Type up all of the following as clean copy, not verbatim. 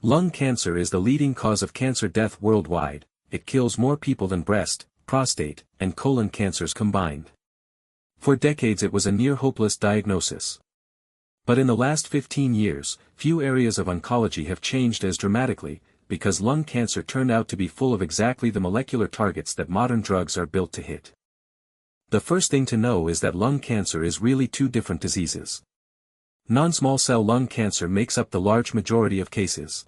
Lung cancer is the leading cause of cancer death worldwide. It kills more people than breast, prostate, and colon cancers combined. For decades it was a near-hopeless diagnosis. But in the last 15 years, few areas of oncology have changed as dramatically, because lung cancer turned out to be full of exactly the molecular targets that modern drugs are built to hit. The first thing to know is that lung cancer is really two different diseases. Non-small cell lung cancer makes up the large majority of cases.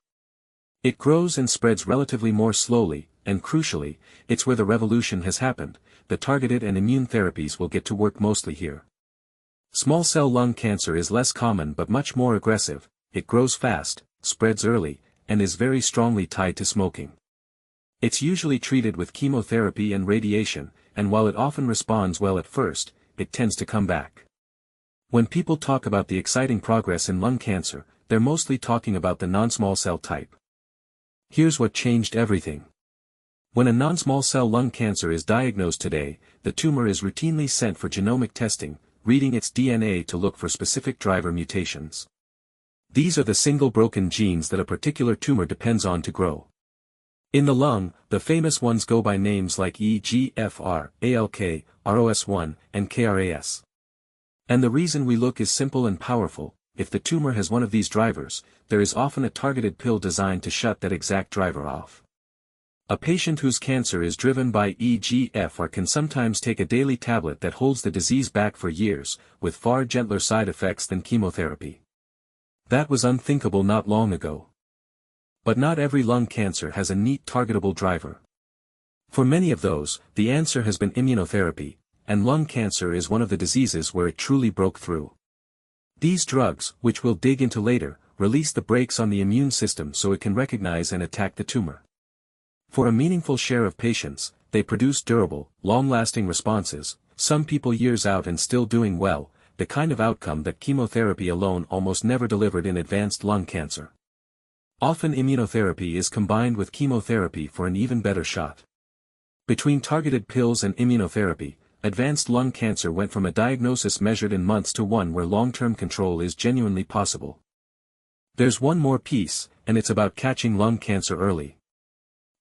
It grows and spreads relatively more slowly, and crucially, it's where the revolution has happened. The targeted and immune therapies will get to work mostly here. Small cell lung cancer is less common but much more aggressive. It grows fast, spreads early, and is very strongly tied to smoking. It's usually treated with chemotherapy and radiation, and while it often responds well at first, it tends to come back. When people talk about the exciting progress in lung cancer, they're mostly talking about the non-small cell type. Here's what changed everything. When a non-small cell lung cancer is diagnosed today, the tumor is routinely sent for genomic testing, reading its DNA to look for specific driver mutations. These are the single broken genes that a particular tumor depends on to grow. In the lung, the famous ones go by names like EGFR, ALK, ROS1, and KRAS. And the reason we look is simple and powerful. If the tumor has one of these drivers, there is often a targeted pill designed to shut that exact driver off. A patient whose cancer is driven by EGFR can sometimes take a daily tablet that holds the disease back for years, with far gentler side effects than chemotherapy. That was unthinkable not long ago. But not every lung cancer has a neat targetable driver. For many of those, the answer has been immunotherapy, and lung cancer is one of the diseases where it truly broke through. These drugs, which we'll dig into later, release the brakes on the immune system so it can recognize and attack the tumor. For a meaningful share of patients, they produce durable, long-lasting responses, some people years out and still doing well, the kind of outcome that chemotherapy alone almost never delivered in advanced lung cancer. Often immunotherapy is combined with chemotherapy for an even better shot. Between targeted pills and immunotherapy, advanced lung cancer went from a diagnosis measured in months to one where long-term control is genuinely possible. There's one more piece, and it's about catching lung cancer early.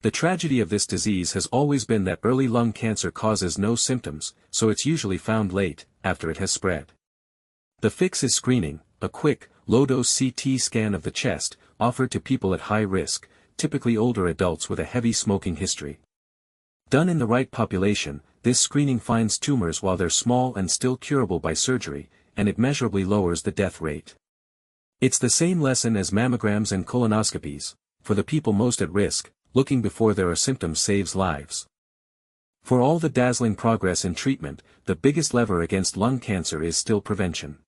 The tragedy of this disease has always been that early lung cancer causes no symptoms, so it's usually found late, after it has spread. The fix is screening, a quick, low-dose CT scan of the chest, offered to people at high risk, typically older adults with a heavy smoking history. Done in the right population, this screening finds tumors while they're small and still curable by surgery, and it measurably lowers the death rate. It's the same lesson as mammograms and colonoscopies. For the people most at risk, looking before there are symptoms saves lives. For all the dazzling progress in treatment, the biggest lever against lung cancer is still prevention.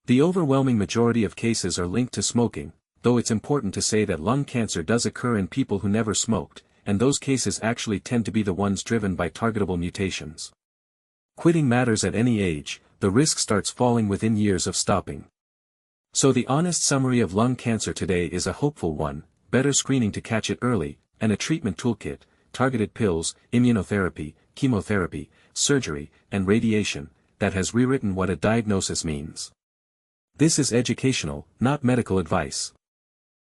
The overwhelming majority of cases are linked to smoking, though it's important to say that lung cancer does occur in people who never smoked, and those cases actually tend to be the ones driven by targetable mutations. Quitting matters at any age, the risk starts falling within years of stopping. So the honest summary of lung cancer today is a hopeful one: better screening to catch it early, and a treatment toolkit, targeted pills, immunotherapy, chemotherapy, surgery, and radiation, that has rewritten what a diagnosis means. This is educational, not medical advice.